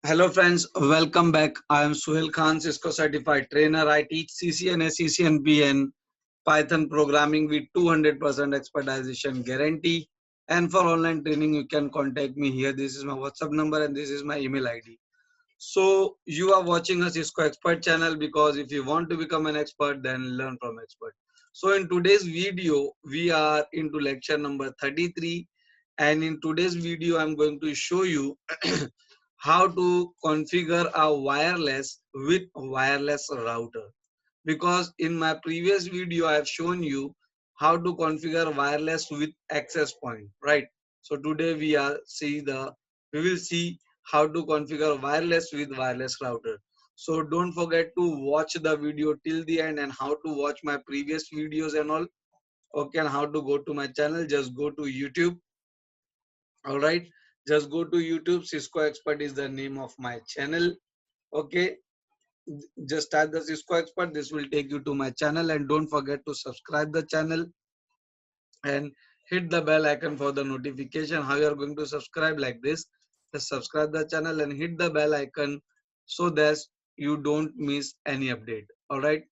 Hello friends, welcome back. I am Suhail Khan, CISCO certified trainer. I teach CCNA, CCNP and Python programming with 200% expertization guarantee. And for online training, you can contact me here. This is my WhatsApp number and this is my email ID. So you are watching a Cisco expert channel because if you want to become an expert, then learn from expert. So in today's video, we are into lecture number 33. And in today's video, I'm going to show you how to configure a wireless with wireless router. Because in my previous video, I have shown you how to configure wireless with access point, right? So today we will see how to configure wireless with wireless router. So don't forget to watch the video till the end and how to watch my previous videos and all. Okay, and how to go to my channel, just go to YouTube. All right, just go to YouTube. Cisco Expert is the name of my channel. Okay, just type the Cisco Expert. This will take you to my channel, and don't forget to subscribe the channel and hit the bell icon for the notification. How you are going to subscribe? Like this, just subscribe the channel and hit the bell icon so that you don't miss any update. All right,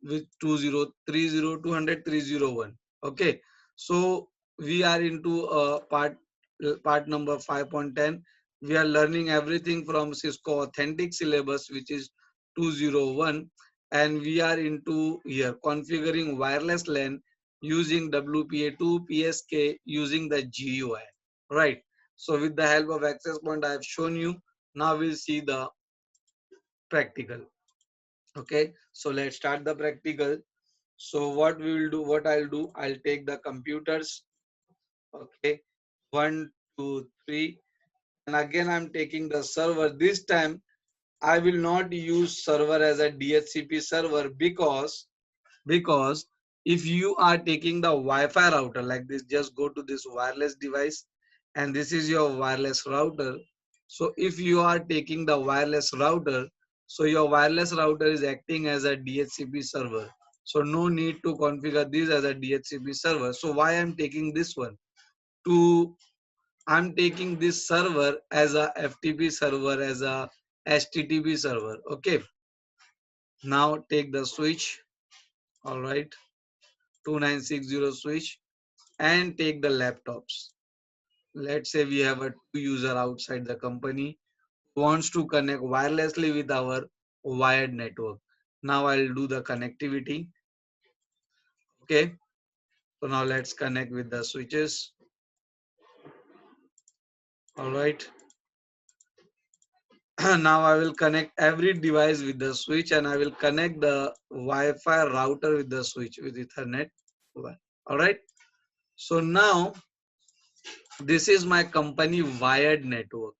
with 2030 Okay, so we are into part number 5.10. We are learning everything from Cisco authentic syllabus, which is 201, and we are into here configuring wireless LAN using WPA2 PSK using the GUI, right? So with the help of access point, I have shown you. Now we'll see the practical. Okay, so let's start the practical. So what we will do, what I'll do, I'll take the computers. Okay, one, two, three, and again I'm taking the server. This time I will not use server as a DHCP server because if you are taking the Wi-Fi router like this, just go to this wireless device and this is your wireless router. So if you are taking the wireless router, so your wireless router is acting as a DHCP server. So no need to configure this as a DHCP server. So why I'm taking this one? To I'm taking this server as a FTP server, as a HTTP server. Okay. Now take the switch. All right. 2960 switch and take the laptops. Let's say we have a two user outside the company who wants to connect wirelessly with our wired network. Now I'll do the connectivity. Okay. So now let's connect with the switches. All right. Now I will connect every device with the switch and I will connect the Wi-Fi router with the switch with Ethernet. All right. So now this is my company wired network.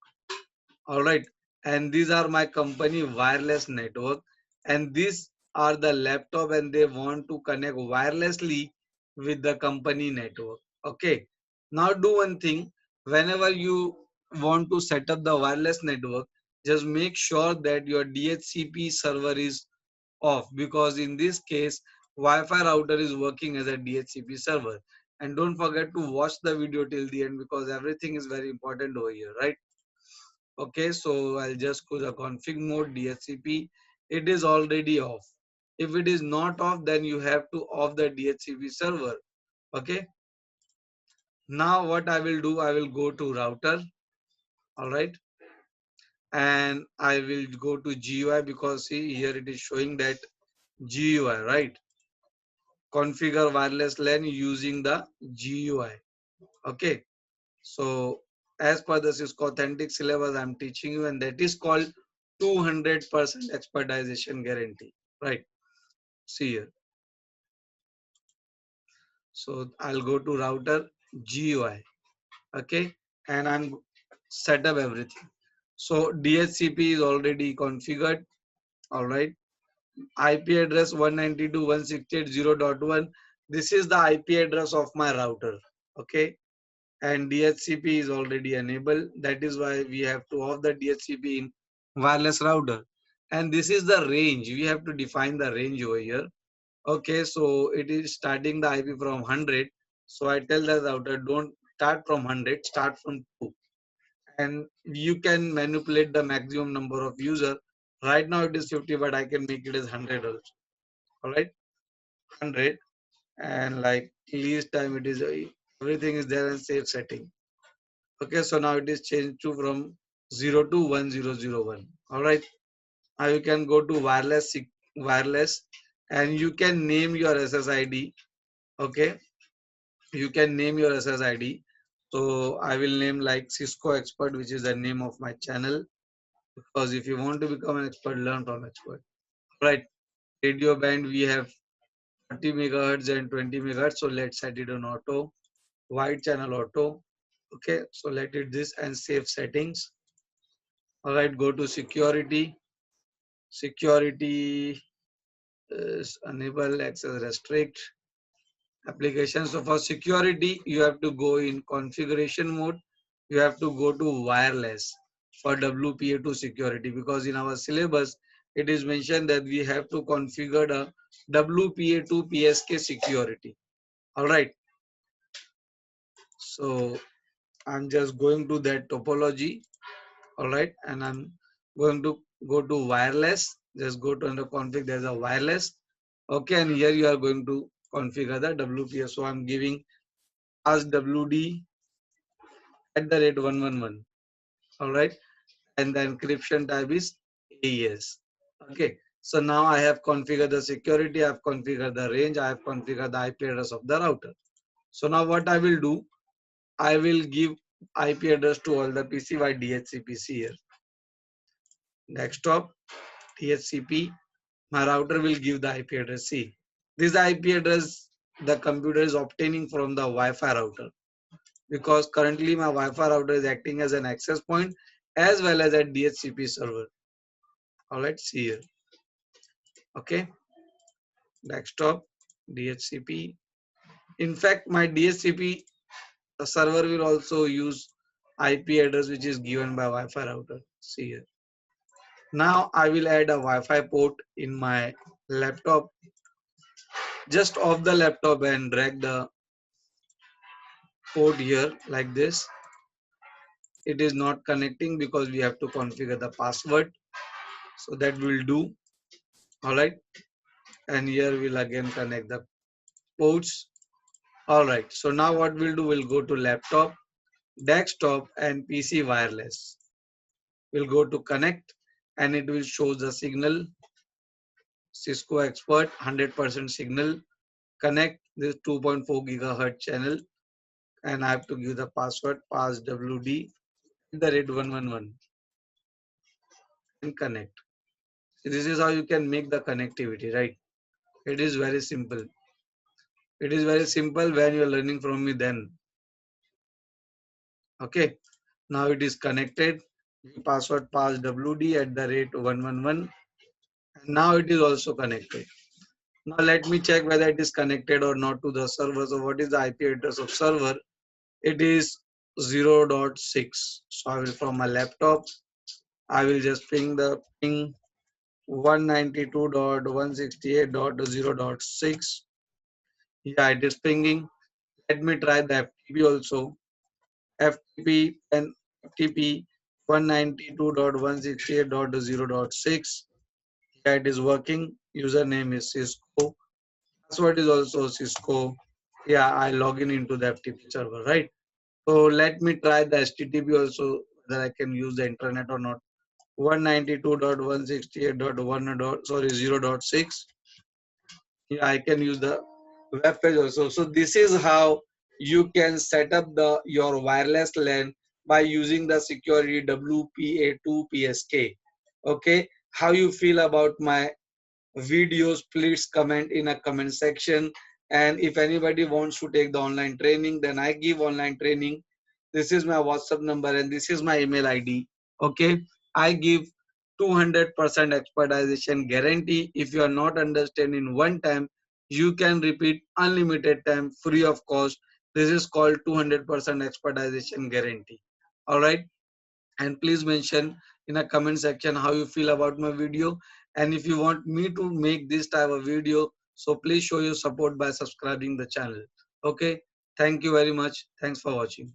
All right, and these are my company wireless network, and these are the laptop, and they want to connect wirelessly with the company network. Okay, now do one thing. Whenever you want to set up the wireless network, just make sure that your DHCP server is off, because in this case Wi-Fi router is working as a DHCP server. And don't forget to watch the video till the end because everything is very important over here, right? Okay, so I'll just go the config mode DHCP. It is already off. If it is not off, then you have to off the DHCP server. Okay. Now what I will do, I will go to router. All right. And I will go to GUI because see here it is showing that GUI, right? Configure wireless LAN using the GUI. Okay. So as per the Cisco authentic syllabus, I'm teaching you, and that is called 200% expertization guarantee, right? See here. So I'll go to router GUI, okay, and I'm set up everything. So DHCP is already configured, all right. IP address 192.168.0.1. This is the IP address of my router, okay. And DHCP is already enabled. That is why we have to off the DHCP in wireless router. And this is the range. We have to define the range over here. Okay, so it is starting the IP from 100. So I tell the router, don't start from 100, start from 2. and you can manipulate the maximum number of user. Right now it is 50, but I can make it as 100 also. All right, 100, and like least time it is everything is there and save setting. Okay, so now it is changed to from 0 to 1001. All right, now you can go to wireless, and you can name your SSID. Okay, you can name your SSID. So I will name like Cisco Expert, which is the name of my channel. Because if you want to become an expert, learn from expert. Right. Radio band we have 30 megahertz and 20 megahertz. So let's set it on auto. Wide channel auto. Okay. So let it this and save settings. All right. Go to security. Security is enable access restrict application. So for security, you have to go in configuration mode. You have to go to wireless for WPA2 security, because in our syllabus, it is mentioned that we have to configure the WPA2 PSK security. All right. So I'm just going to that topology. All right. And I'm going to go to wireless. Just go to under config. There's a wireless. Okay. And here you are going to configure the WPA. So I'm giving as WD at the rate 111. All right. And the encryption type is AES. Okay. So now I have configured the security, I have configured the range, I have configured the IP address of the router. So now what I will do, I will give IP address to all the PC by DHCP here. Desktop, DHCP, my router will give the IP address C. This IP address the computer is obtaining from the Wi-Fi router, because currently my Wi-Fi router is acting as an access point as well as a DHCP server. All right, see here. Okay, desktop, DHCP. In fact, my DHCP server will also use IP address which is given by Wi-Fi router. See here. Now I will add a Wi-Fi port in my laptop. Just off the laptop and drag the port here like this. It is not connecting because we have to configure the password. So that will do. All right. And here we'll again connect the ports. All right. So now what we'll do, we'll go to laptop, desktop and PC wireless. We'll go to connect and it will show the signal. Cisco Expert 100% signal. Connect this 2.4 gigahertz channel and I have to give the password pass WD the rate 111 and connect. So this is how you can make the connectivity, right? It is very simple. It is very simple when you are learning from me then. Okay. Now it is connected. Password pass WD at the rate 111. And now it is also connected. Now let me check whether it is connected or not to the server. So what is the IP address of server? It is 0.6. So I will from my laptop, I will just ping the ping 192.168.0.6. Yeah, it is pinging. Let me try the FTP also. FTP and FTP 192.168.0.6. Yeah, it is working. Username is Cisco. Password is also Cisco. Yeah, I log in into the FTP server, right? So let me try the HTTP also, whether I can use the internet or not. 192.168.1. Sorry, 0.6. Yeah, I can use the web page also. So this is how you can set up the your wireless LAN by using the security WPA2 PSK. Okay, how you feel about my videos, please comment in a comment section. And if anybody wants to take the online training, then I give online training. This is my WhatsApp number and this is my email ID. Okay, I give 200% expertization guarantee. If you are not understanding one time, you can repeat unlimited time free of cost. This is called 200% expertization guarantee. All right, and please mention in a comment section how you feel about my video, and if you want me to make this type of video, so please show your support by subscribing the channel. Okay, thank you very much. Thanks for watching.